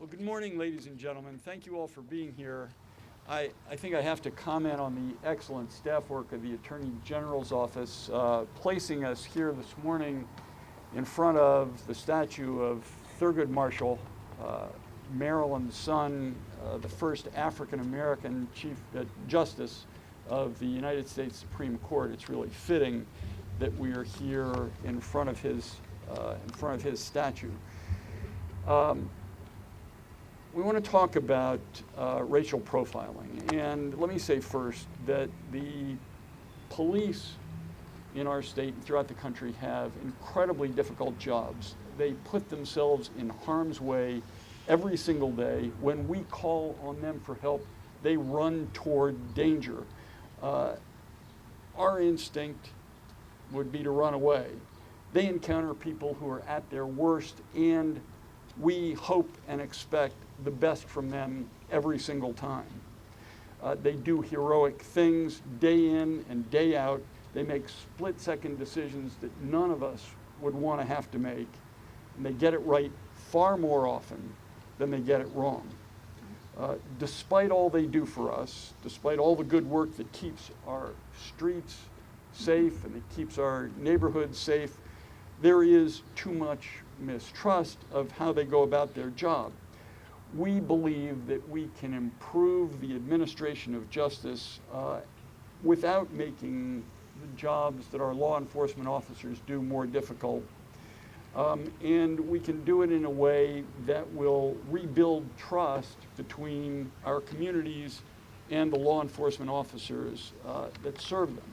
Well, good morning, ladies and gentlemen. Thank you all for being here. I think I have to comment on the excellent staff work of the Attorney General's office, placing us here this morning in front of the statue of Thurgood Marshall, Maryland's son, the first African-American Chief Justice of the United States Supreme Court. It's really fitting that we are here in front of his statue. We want to talk about racial profiling, and let me say first that the police in our state and throughout the country have incredibly difficult jobs. They put themselves in harm's way every single day. When we call on them for help, they run toward danger. Our instinct would be to run away. They encounter people who are at their worst, and we hope and expect the best from them every single time. They do heroic things day in and day out. They make split-second decisions that none of us would want to have to make, and they get it right far more often than they get it wrong. Despite all they do for us, despite all the good work that keeps our streets safe and that keeps our neighborhoods safe, there is too much mistrust of how they go about their job. We believe that we can improve the administration of justice without making the jobs that our law enforcement officers do more difficult. And we can do it in a way that will rebuild trust between our communities and the law enforcement officers that serve them.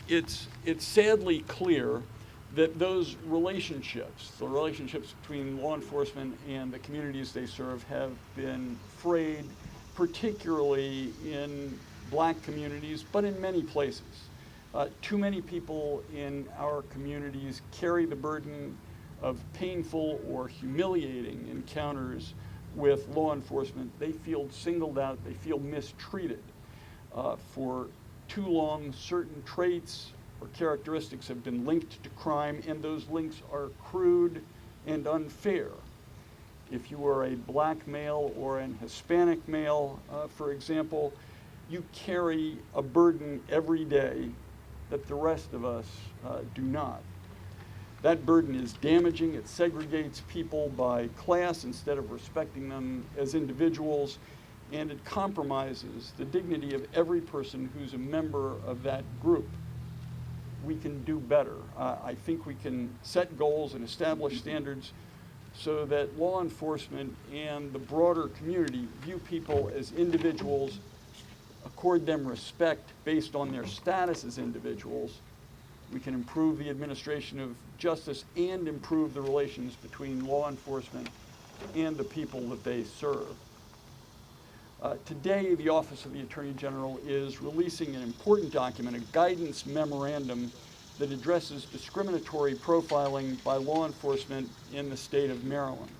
It's sadly clear that those relationships, the relationships between law enforcement and the communities they serve, have been frayed, particularly in black communities, but in many places. Too many people in our communities carry the burden of painful or humiliating encounters with law enforcement. They feel singled out, they feel mistreated. For too long, certain traits or characteristics have been linked to crime, and those links are crude and unfair. If you are a black male or an Hispanic male, for example, you carry a burden every day that the rest of us do not. That burden is damaging. It segregates people by class instead of respecting them as individuals, and it compromises the dignity of every person who's a member of that group. We can do better. I think we can set goals and establish standards so that law enforcement and the broader community view people as individuals, accord them respect based on their status as individuals. We can improve the administration of justice and improve the relations between law enforcement and the people that they serve. Today, the Office of the Attorney General is releasing an important document, a guidance memorandum that addresses discriminatory profiling by law enforcement in the state of Maryland.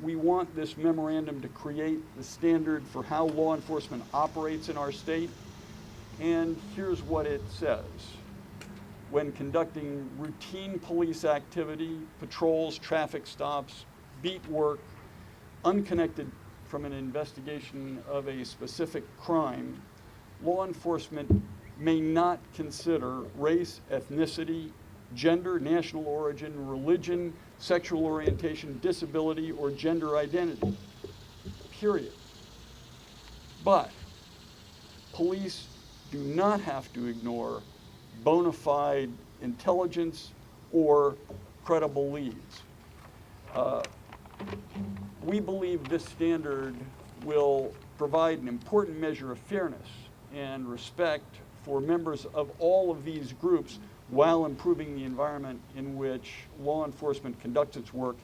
We want this memorandum to create the standard for how law enforcement operates in our state, and here's what it says. When conducting routine police activity, patrols, traffic stops, beat work, unconnected from an investigation of a specific crime, law enforcement may not consider race, ethnicity, gender, national origin, religion, sexual orientation, disability, or gender identity, period. But police do not have to ignore bona fide intelligence or credible leads. We believe this standard will provide an important measure of fairness and respect for members of all of these groups while improving the environment in which law enforcement conducts its work,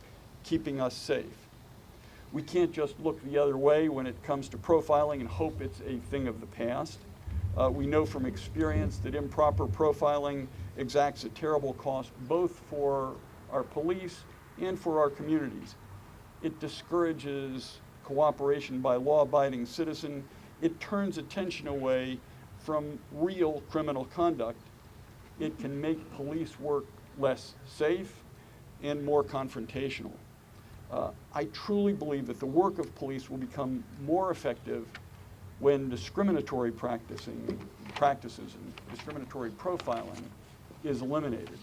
keeping us safe. We can't just look the other way when it comes to profiling and hope it's a thing of the past. We know from experience that improper profiling exacts a terrible cost both for our police and for our communities. It discourages cooperation by law-abiding citizens. It turns attention away from real criminal conduct. It can make police work less safe, and more confrontational. I truly believe that the work of police will become more effective when discriminatory practices and discriminatory profiling is eliminated.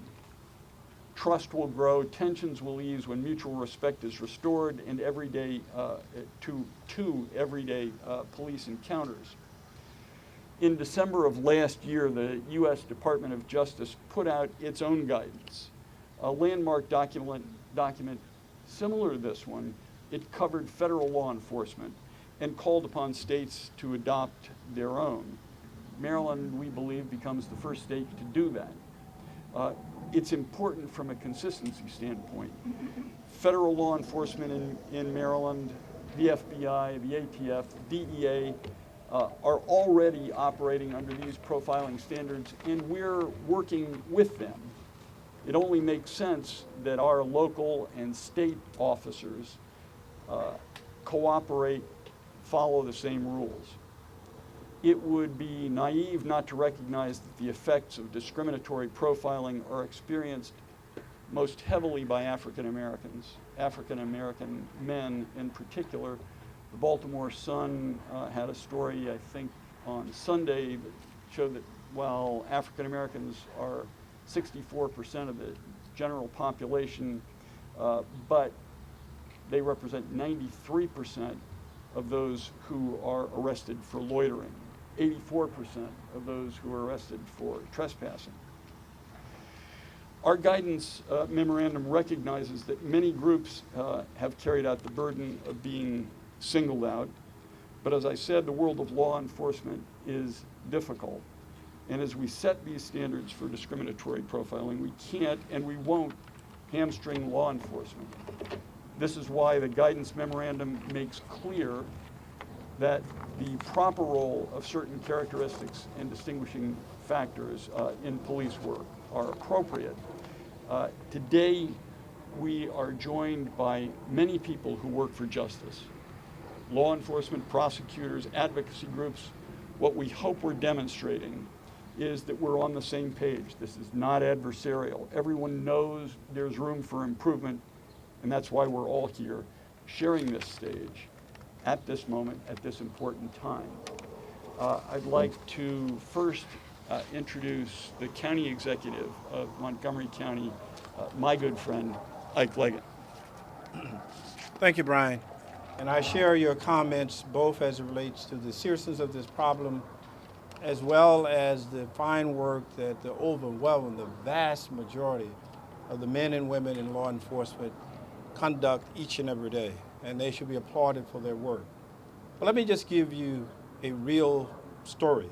Trust will grow, tensions will ease when mutual respect is restored and everyday police encounters. In December of last year, the U.S. Department of Justice put out its own guidance, a landmark document similar to this one. It covered federal law enforcement and called upon states to adopt their own. Maryland, we believe, becomes the first state to do that. It's important from a consistency standpoint. Federal law enforcement in Maryland, the FBI, the ATF, DEA, are already operating under these profiling standards, and we're working with them. It only makes sense that our local and state officers cooperate, follow the same rules. It would be naive not to recognize that the effects of discriminatory profiling are experienced most heavily by African Americans, African American men in particular. The Baltimore Sun had a story, I think, on Sunday that showed that while African Americans are 64% of the general population, but they represent 93% of those who are arrested for loitering, 84% of those who are arrested for trespassing. Our guidance memorandum recognizes that many groups have carried out the burden of being singled out, but as I said, the world of law enforcement is difficult. And as we set these standards for discriminatory profiling, we can't and we won't hamstring law enforcement. This is why the guidance memorandum makes clear that the proper role of certain characteristics and distinguishing factors in police work are appropriate. Today, we are joined by many people who work for justice, law enforcement, prosecutors, advocacy groups. What we hope we're demonstrating is that we're on the same page. This is not adversarial. Everyone knows there's room for improvement, and that's why we're all here sharing this stage at this moment, at this important time. I'd like to first introduce the county executive of Montgomery County, my good friend, Ike Leggett. Thank you, Brian. And I share your comments both as it relates to the seriousness of this problem as well as the fine work that the vast majority of the men and women in law enforcement conduct each and every day, and they should be applauded for their work. But let me just give you a real story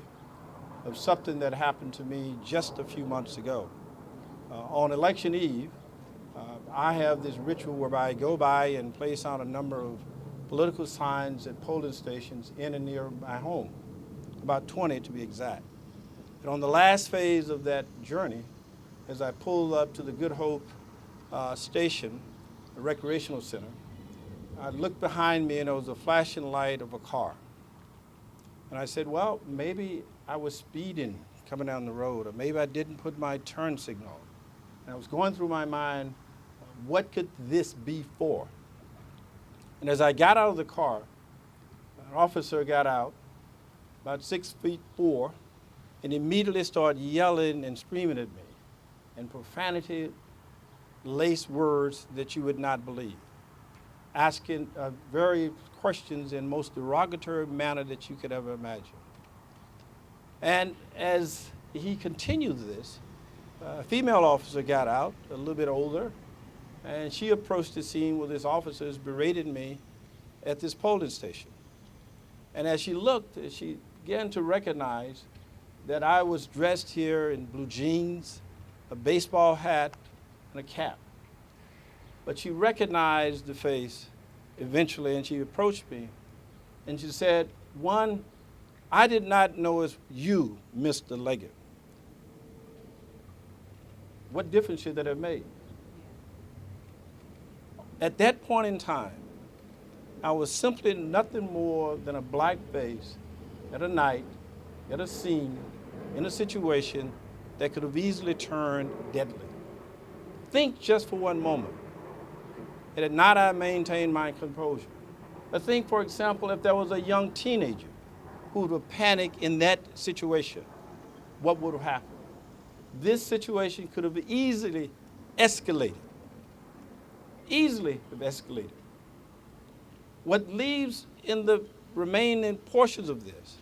of something that happened to me just a few months ago. On election eve, I have this ritual whereby I go by and place out a number of political signs at polling stations in and near my home, about 20 to be exact. And on the last phase of that journey, as I pulled up to the Good Hope station, the recreational center, I looked behind me and there was a flashing light of a car. And I said, well, maybe I was speeding coming down the road, or maybe I didn't put my turn signal on. And I was going through my mind, what could this be for? And as I got out of the car, an officer got out, about 6'4", and immediately started yelling and screaming at me in profanity-laced words that you would not believe, asking very questions in most derogatory manner that you could ever imagine. And as he continued this, a female officer got out, a little bit older, and she approached the scene where this officer berated me at this polling station. And as she looked, she began to recognize that I was dressed here in blue jeans, a baseball hat, and a cap. But she recognized the face eventually, and she approached me, and she said, "One, I did not know it was you, Mr. Leggett." What difference should that have made? At that point in time, I was simply nothing more than a black face at a night, at a scene, in a situation that could have easily turned deadly. think just for one moment, had not I maintained my composure. But think, for example, if there was a young teenager who would panic in that situation, what would have happened? This situation could have easily escalated. Easily have escalated. What leaves in the remaining portions of this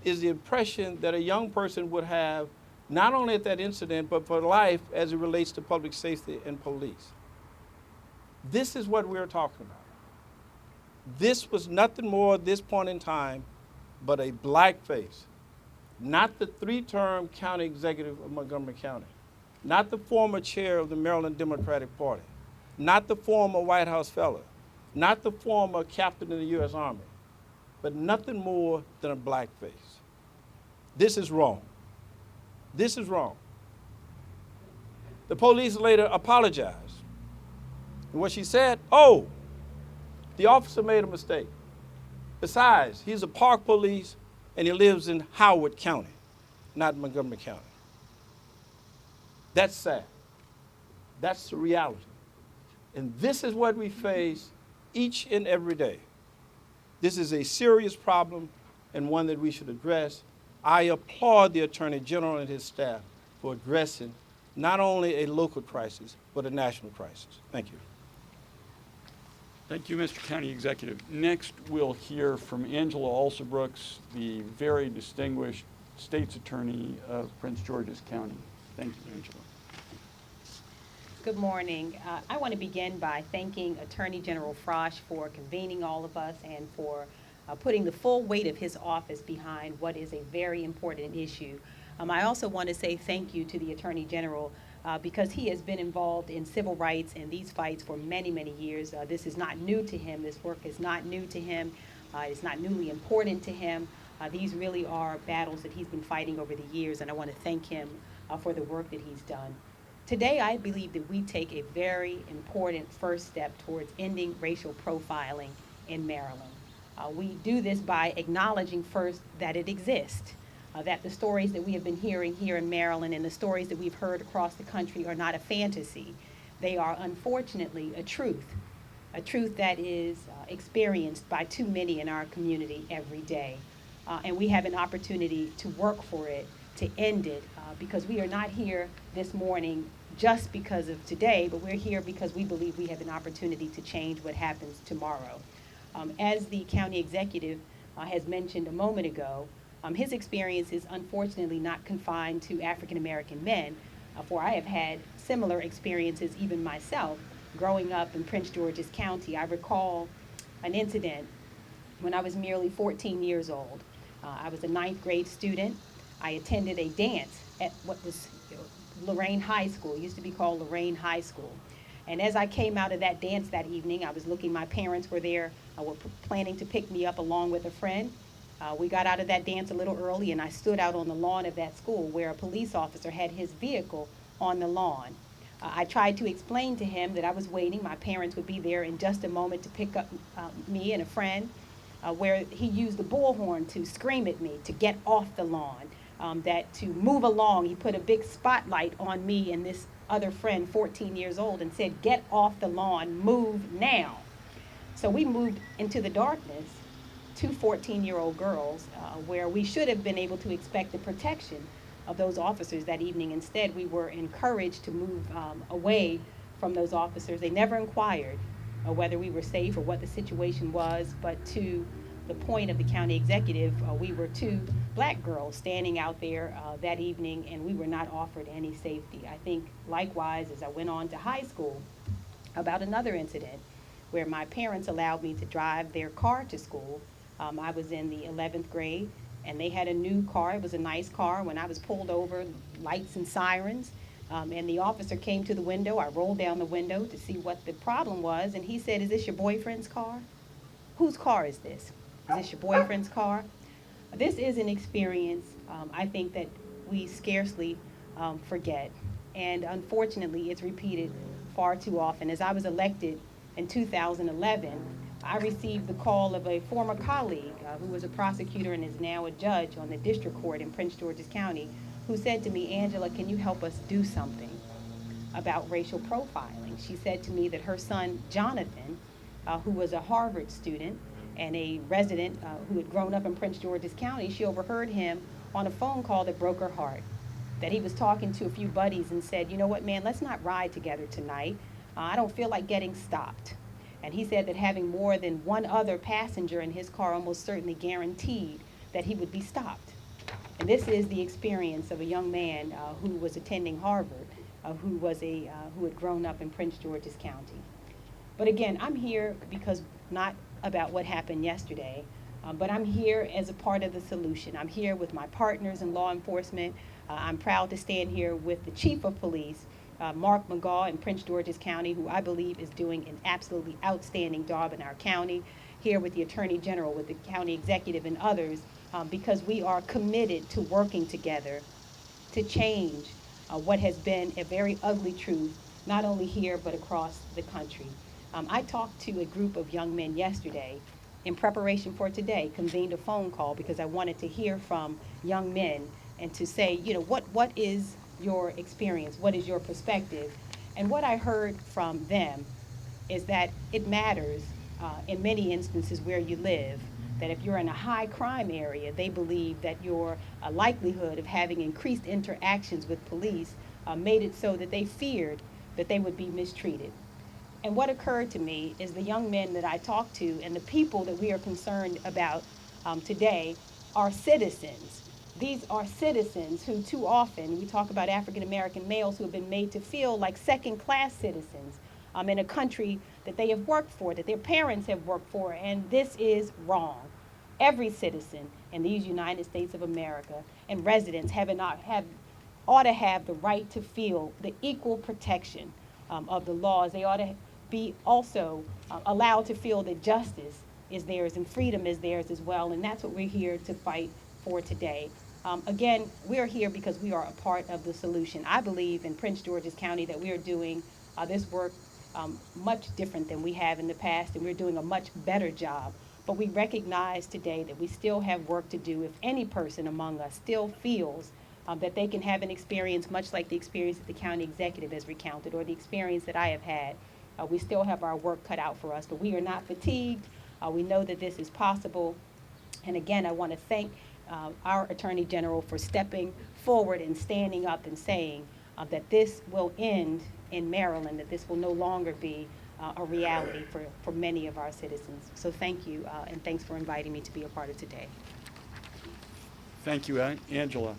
is the impression that a young person would have not only at that incident, but for life as it relates to public safety and police. This is what we're talking about. This was nothing more at this point in time but a blackface. Not the three-term county executive of Montgomery County, not the former chair of the Maryland Democratic Party, not the former White House fellow, not the former captain in the U.S. Army, but nothing more than a blackface. This is wrong. This is wrong. The police later apologized. And what she said, oh, the officer made a mistake. Besides, he's a park police and he lives in Howard County, not Montgomery County. That's sad. That's the reality. And this is what we face each and every day. This is a serious problem and one that we should address. I applaud the Attorney General and his staff for addressing not only a local crisis, but a national crisis. Thank you. Thank you, Mr. County Executive. Next, we'll hear from Angela Alsobrooks, the very distinguished State's Attorney of Prince George's County. Thank you, Angela. Good morning. I want to begin by thanking Attorney General Frosh for convening all of us and for putting the full weight of his office behind what is a very important issue. I also want to say thank you to the Attorney General because he has been involved in civil rights and these fights for many, many years. This is not new to him. This work is not new to him. It's not newly important to him. These really are battles that he's been fighting over the years, and I want to thank him for the work that he's done. Today, I believe that we take a very important first step towards ending racial profiling in Maryland. We do this by acknowledging first that it exists. That the stories that we have been hearing here in Maryland and the stories that we've heard across the country are not a fantasy. They are unfortunately a truth that is experienced by too many in our community every day. And we have an opportunity to work for it, to end it, because we are not here this morning just because of today, but we're here because we believe we have an opportunity to change what happens tomorrow. As the county executive has mentioned a moment ago, his experience is unfortunately not confined to African American men, for I have had similar experiences even myself growing up in Prince George's County. I recall an incident when I was merely 14 years old. I was a 9th grade student. I attended a dance at what was Lorraine High School. It used to be called Lorraine High School. And as I came out of that dance that evening, I was looking, my parents were there, were planning to pick me up along with a friend. We got out of that dance a little early, and I stood out on the lawn of that school where a police officer had his vehicle on the lawn. I tried to explain to him that I was waiting. My parents would be there in just a moment to pick up me and a friend, where he used the bullhorn to scream at me to get off the lawn, that to move along. He put a big spotlight on me and this other friend, 14 years old, and said, "Get off the lawn, move now." So we moved into the darkness, two 14-year-old girls, where we should have been able to expect the protection of those officers that evening. Instead, we were encouraged to move away from those officers. They never inquired whether we were safe or what the situation was, but to the point of the county executive, we were two black girls standing out there that evening, and we were not offered any safety. I think likewise, as I went on to high school, about another incident where my parents allowed me to drive their car to school. I was in the 11th grade, and they had a new car. It was a nice car. When I was pulled over, lights and sirens, and the officer came to the window. I rolled down the window to see what the problem was, and he said, "Is this your boyfriend's car? Whose car is this? Is this your boyfriend's car?" This is an experience I think that we scarcely forget, and unfortunately it's repeated far too often. As I was elected in 2011, I received the call of a former colleague who was a prosecutor and is now a judge on the district court in Prince George's County, who said to me, "Angela, can you help us do something?" about racial profiling. She said to me that her son, Jonathan, who was a Harvard student and a resident who had grown up in Prince George's County, she overheard him on a phone call that broke her heart. That he was talking to a few buddies and said, you know what, man, let's not ride together tonight. I don't feel like getting stopped. And he said that having more than one other passenger in his car almost certainly guaranteed that he would be stopped. And this is the experience of a young man who was attending Harvard, who had grown up in Prince George's County. But again, I'm here because not about what happened yesterday, but I'm here as a part of the solution. I'm here with my partners in law enforcement. I'm proud to stand here with the Chief of Police, Mark McGaugh in Prince George's County, who I believe is doing an absolutely outstanding job in our county, here with the Attorney General, with the county executive and others, because we are committed to working together to change what has been a very ugly truth, not only here but across the country. I talked to a group of young men yesterday in preparation for today, convened a phone call because I wanted to hear from young men and to say, you know, what is your experience? What is your perspective? And what I heard from them is that it matters in many instances where you live, that if you're in a high crime area, they believe that your likelihood of having increased interactions with police made it so that they feared that they would be mistreated. And what occurred to me is the young men that I talked to and the people that we are concerned about today are citizens. These are citizens who too often, we talk about African American males who have been made to feel like second-class citizens in a country that they have worked for, that their parents have worked for, and this is wrong. Every citizen in these United States of America and residents ought to have the right to feel the equal protection of the laws. They ought to be also allowed to feel that justice is theirs and freedom is theirs as well, and that's what we're here to fight for today. Again, we're here because we are a part of the solution. I believe in Prince George's County that we are doing this work much different than we have in the past, and we're doing a much better job. But we recognize today that we still have work to do if any person among us still feels that they can have an experience much like the experience that the county executive has recounted or the experience that I have had. We still have our work cut out for us, but we are not fatigued. We know that this is possible. And again, I want to thank our Attorney General for stepping forward and standing up and saying that this will end in Maryland, that this will no longer be a reality for many of our citizens. So thank you, and thanks for inviting me to be a part of today. Thank you, Angela.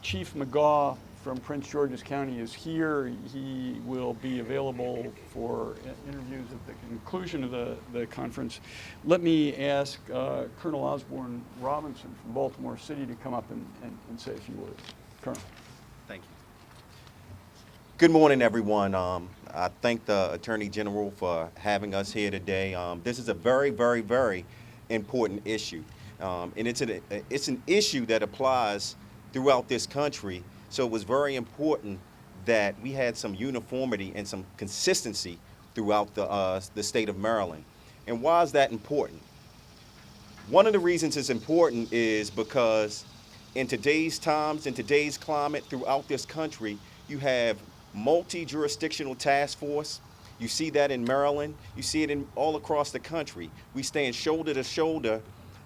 Chief McGaugh from Prince George's County is here. He will be available for interviews at the conclusion of the conference. Let me ask Colonel Osborne Robinson from Baltimore City to come up and say a few words. Colonel. Thank you. Good morning, everyone. I thank the Attorney General for having us here today. This is a very, very, very important issue. And it's an issue that applies throughout this country. So it was very important that we had some uniformity and some consistency throughout the state of Maryland. And why is that important? One of the reasons it's important is because in today's times, in today's climate throughout this country, you have multi-jurisdictional task force. You see that in Maryland. You see it all across the country. We stand shoulder to shoulder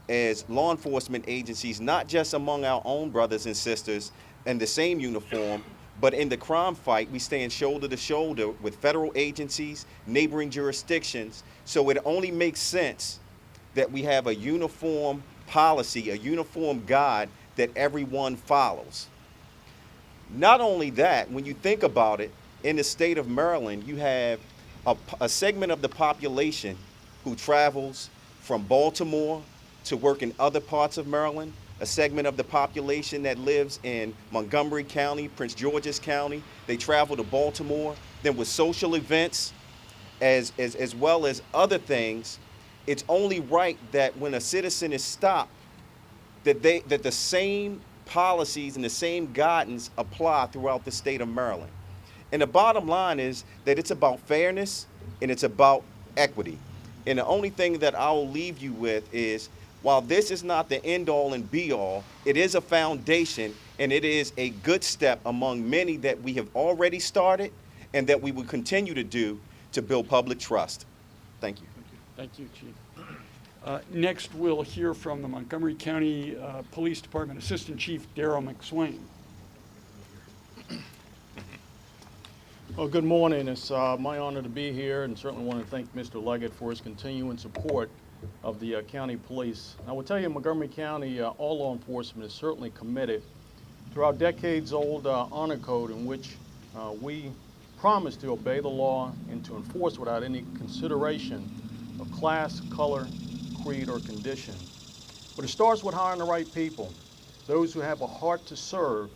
as law enforcement agencies, not just among our own brothers and sisters in the same uniform, but in the crime fight, we stand shoulder to shoulder with federal agencies, neighboring jurisdictions. So it only makes sense that we have a uniform policy, a uniform guide that everyone follows. Not only that, when you think about it, in the state of Maryland, you have a segment of the population who travels from Baltimore to work in other parts of Maryland, a segment of the population that lives in Montgomery County, Prince George's County. They travel to Baltimore. Then with social events, as well as other things, it's only right that when a citizen is stopped, that the same policies and the same guidance apply throughout the state of Maryland. And the bottom line is that it's about fairness and it's about equity. And the only thing that I'll leave you with is, while this is not the end all and be all, it is a foundation And it is a good step among many that we have already started and that we will continue to do to build public trust. Thank you. Thank you, Chief. Next, we'll hear from the Montgomery County Police Department Assistant Chief Darryl McSwain. Well, good morning. It's my honor to be here, and certainly want to thank Mr. Leggett for his continuing support of the county police. I will tell you, Montgomery County, all law enforcement is certainly committed to our decades-old honor code, in which we promise to obey the law and to enforce without any consideration of class, color, creed, or condition. But it starts with hiring the right people, those who have a heart to serve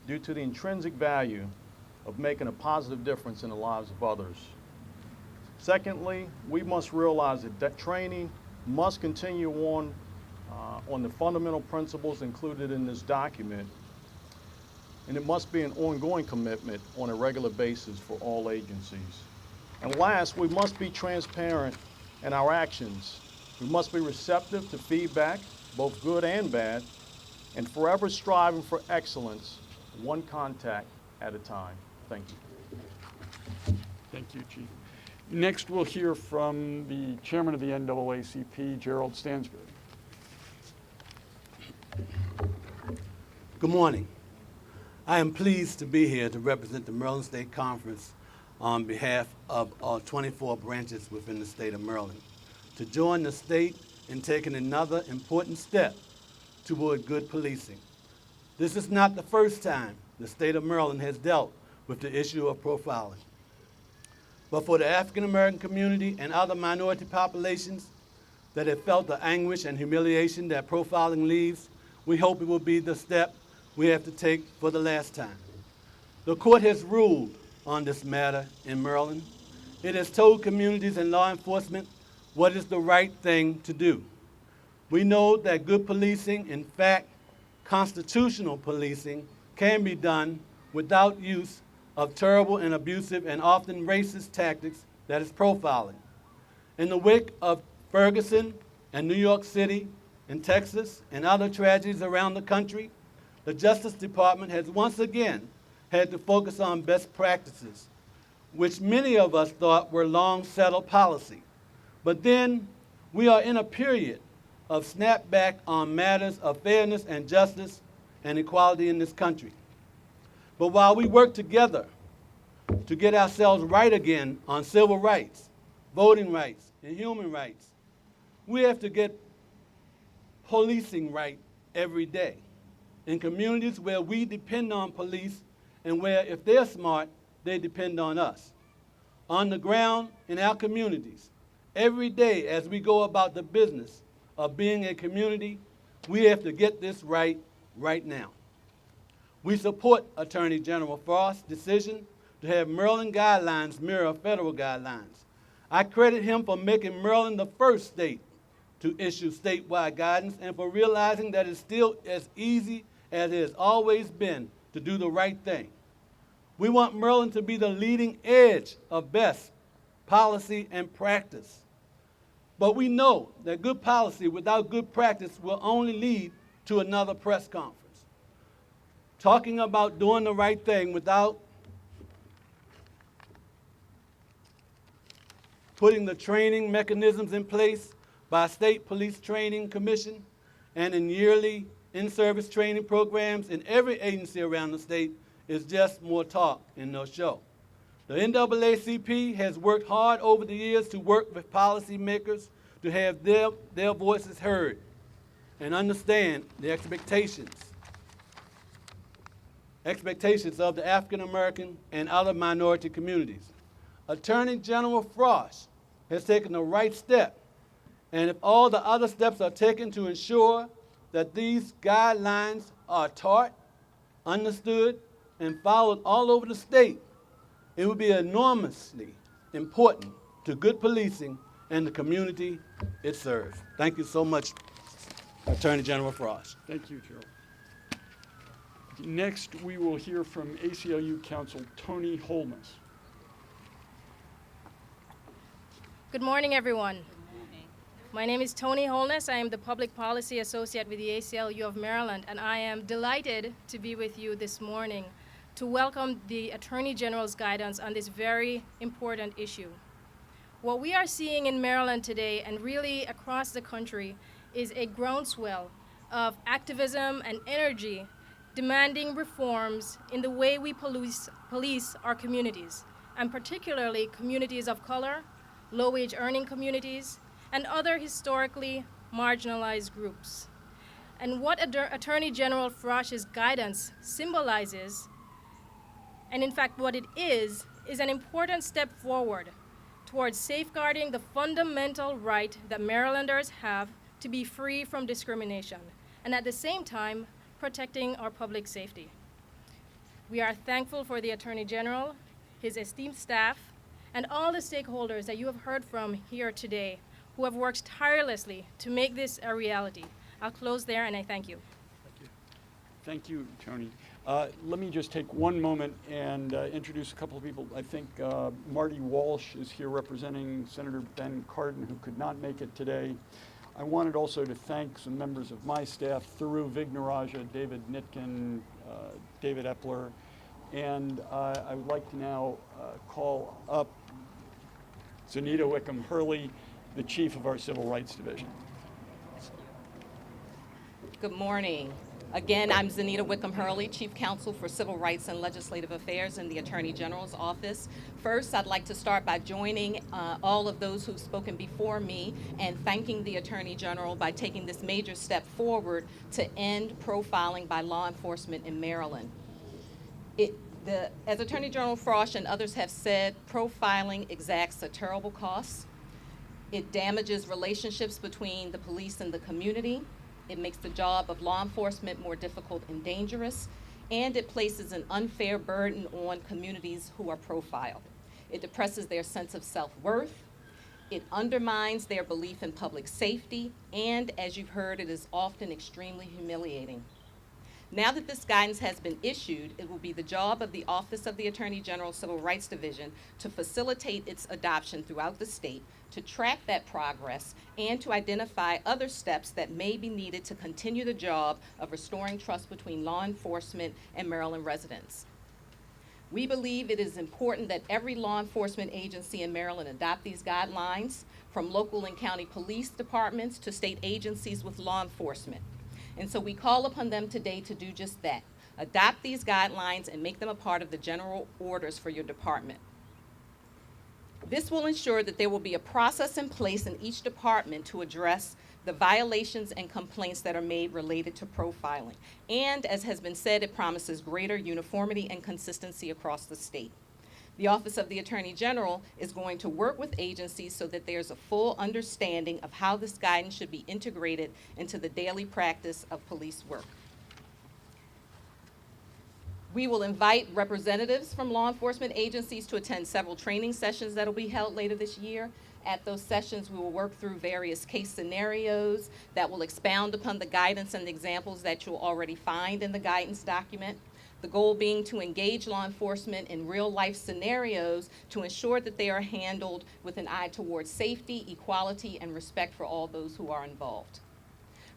due to the intrinsic value of making a positive difference in the lives of others. Secondly, we must realize that training must continue on the fundamental principles included in this document, and it must be an ongoing commitment on a regular basis for all agencies. And last, we must be transparent in our actions. We must be receptive to feedback, both good and bad, and forever striving for excellence, one contact at a time. Thank you. Thank you, Chief. Next, we'll hear from the Chairman of the NAACP, Gerald Stansberry. Good morning. I am pleased to be here to represent the Maryland State Conference on behalf of all 24 branches within the state of Maryland, to join the state in taking another important step toward good policing. This is not the first time the state of Maryland has dealt with the issue of profiling. But for the African American community and other minority populations that have felt the anguish and humiliation that profiling leaves, we hope it will be the step we have to take for the last time. The court has ruled on this matter in Maryland. It has told communities and law enforcement what is the right thing to do. We know that good policing, in fact, constitutional policing, can be done without use of terrible and abusive and often racist tactics that is profiling. In the wake of Ferguson and New York City and Texas and other tragedies around the country, the Justice Department has once again had to focus on best practices, which many of us thought were long settled policy. But then we are in a period of snapback on matters of fairness and justice and equality in this country. But while we work together to get ourselves right again on civil rights, voting rights, and human rights, we have to get policing right every day in communities where we depend on police and where, if they're smart, they depend on us. On the ground in our communities, every day as we go about the business of being a community, we have to get this right now. We support Attorney General Frosh's decision to have Maryland guidelines mirror federal guidelines. I credit him for making Maryland the first state to issue statewide guidance and for realizing that it's still as easy as it has always been to do the right thing. We want Maryland to be the leading edge of best policy and practice. But we know that good policy without good practice will only lead to another press conference. Talking about doing the right thing without putting the training mechanisms in place by State Police Training Commission and in yearly in-service training programs in every agency around the state is just more talk and no show. The NAACP has worked hard over the years to work with policymakers to have their voices heard and understand the expectations of the African American and other minority communities. Attorney General Frosh has taken the right step, and if all the other steps are taken to ensure that these guidelines are taught, understood, and followed all over the state, it would be enormously important to good policing and the community it serves. Thank you so much, Attorney General Frosh. Thank you, Gerald. Next, we will hear from ACLU Counsel Tony Holness. Good morning, everyone. My name is Tony Holness. I am the Public Policy Associate with the ACLU of Maryland, and I am delighted to be with you this morning to welcome the Attorney General's guidance on this very important issue. What we are seeing in Maryland today, and really across the country, is a groundswell of activism and energy demanding reforms in the way we police our communities, and particularly communities of color, low-wage earning communities, and other historically marginalized groups. And what Attorney General Frosh's guidance symbolizes, and in fact what it is an important step forward towards safeguarding the fundamental right that Marylanders have to be free from discrimination, and at the same time, protecting our public safety. We are thankful for the Attorney General, his esteemed staff, and all the stakeholders that you have heard from here today who have worked tirelessly to make this a reality. I'll close there, and I thank you. Thank you, Tony. Let me just take one moment and introduce a couple of people. I think Marty Walsh is here representing Senator Ben Cardin, who could not make it today. I wanted also to thank some members of my staff, Thuru Vignaraja, David Nitkin, David Epler, and I would like to now call up Zanita Wickham-Hurley, the chief of our Civil Rights Division. Good morning. Again, I'm Zanita Wickham-Hurley, Chief Counsel for Civil Rights and Legislative Affairs in the Attorney General's Office. First, I'd like to start by joining all of those who've spoken before me and thanking the Attorney General by taking this major step forward to end profiling by law enforcement in Maryland. As Attorney General Frosh and others have said, profiling exacts a terrible cost. It damages relationships between the police and the community. It makes the job of law enforcement more difficult and dangerous, and it places an unfair burden on communities who are profiled. It depresses their sense of self-worth. It undermines their belief in public safety, and as you've heard, it is often extremely humiliating. Now that this guidance has been issued, it will be the job of the Office of the Attorney General Civil Rights Division to facilitate its adoption throughout the state, to track that progress, and to identify other steps that may be needed to continue the job of restoring trust between law enforcement and Maryland residents. We believe it is important that every law enforcement agency in Maryland adopt these guidelines, from local and county police departments to state agencies with law enforcement. And so we call upon them today to do just that. Adopt these guidelines and make them a part of the general orders for your department. This will ensure that there will be a process in place in each department to address the violations and complaints that are made related to profiling. And as has been said, it promises greater uniformity and consistency across the state. The Office of the Attorney General is going to work with agencies so that there's a full understanding of how this guidance should be integrated into the daily practice of police work. We will invite representatives from law enforcement agencies to attend several training sessions that will be held later this year. At those sessions, we will work through various case scenarios that will expound upon the guidance and examples that you'll already find in the guidance document. The goal being to engage law enforcement in real-life scenarios to ensure that they are handled with an eye towards safety, equality, and respect for all those who are involved.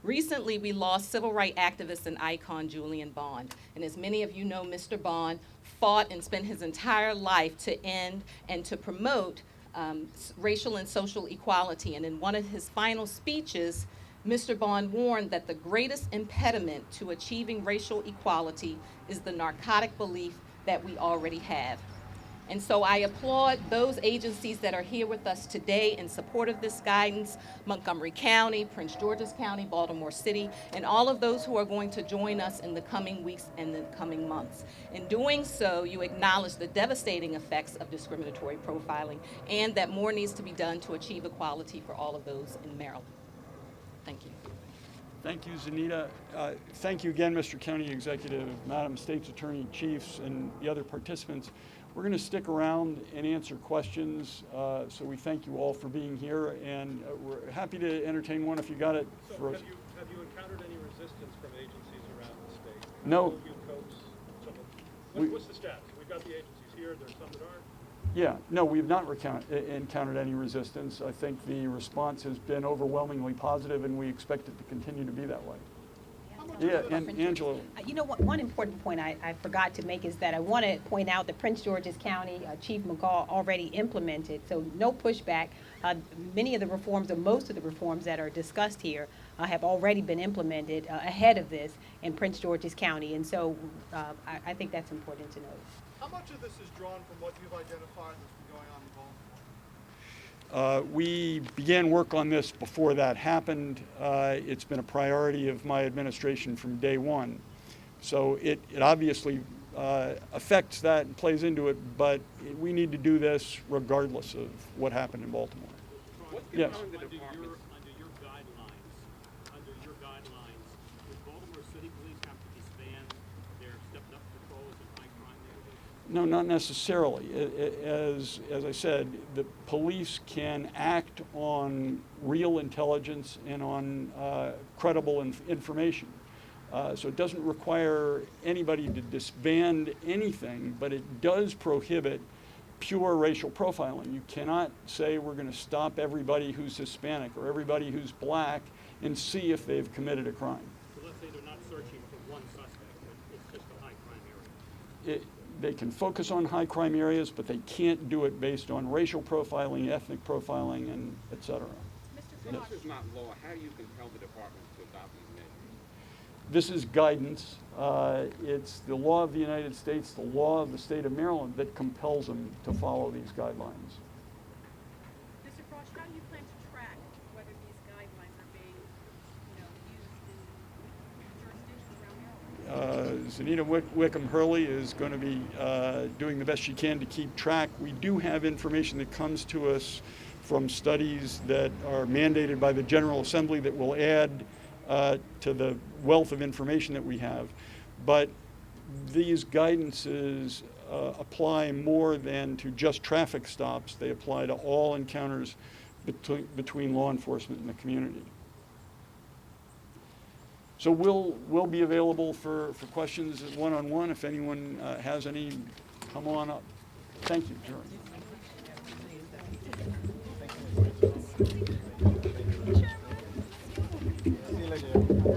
Recently, we lost civil rights activist and icon Julian Bond. And as many of you know, Mr. Bond fought and spent his entire life to end and to promote racial and social equality. And in one of his final speeches, Mr. Bond warned that the greatest impediment to achieving racial equality is the narcotic belief that we already have. And so I applaud those agencies that are here with us today in support of this guidance: Montgomery County, Prince George's County, Baltimore City, and all of those who are going to join us in the coming weeks and the coming months. In doing so, you acknowledge the devastating effects of discriminatory profiling and that more needs to be done to achieve equality for all of those in Maryland. Thank you. Thank you, Zanita. Thank you again, Mr. County Executive, Madam State's Attorney, Chiefs, and the other participants. We're going to stick around and answer questions, so we thank you all for being here, and we're happy to entertain one if you got it. So have you encountered any resistance from agencies around the state? No. What's the status? We've got the agencies here. There's some that aren't. Yeah, no, we've not encountered any resistance. I think the response has been overwhelmingly positive, and we expect it to continue to be that way. Yeah, and Angela. You know, one important point I forgot to make is that I want to point out that Prince George's County Chief McGaw already implemented, so no pushback. Many of the reforms, or most of the reforms that are discussed here have already been implemented ahead of this in Prince George's County, and so I think that's important to note. How much of this is drawn from what you've identified that's been going on in Baltimore? We began work on this before that happened. It's been a priority of my administration from day one. So it obviously affects that and plays into it, but we need to do this regardless of what happened in Baltimore. Yes. Under your guidelines, would Baltimore City Police have to disband their stepped-up patrols in high-crime areas? No, not necessarily. As I said, the police can act on real intelligence and on credible information. So it doesn't require anybody to disband anything, but it does prohibit pure racial profiling. You cannot say we're going to stop everybody who's Hispanic or everybody who's black and see if they've committed a crime. So let's say they're not searching for one suspect, but it's just a high-crime area. They can focus on high crime areas, but they can't do it based on racial profiling, ethnic profiling, and et cetera. Since this is not law, how do you compel the department to adopt these measures? This is guidance. It's the law of the United States, the law of the state of Maryland that compels them to follow these guidelines. Mr. Frosh, how do you plan to track whether these guidelines are being, used in jurisdictions around Maryland? Zanita Wickham-Hurley is going to be doing the best she can to keep track. We do have information that comes to us from studies that are mandated by the General Assembly that will add to the wealth of information that we have. But these guidances apply more than to just traffic stops. They apply to all encounters between law enforcement and the community. So we'll be available for questions one-on-one. If anyone has any, come on up. Thank you, Jerry. See you later.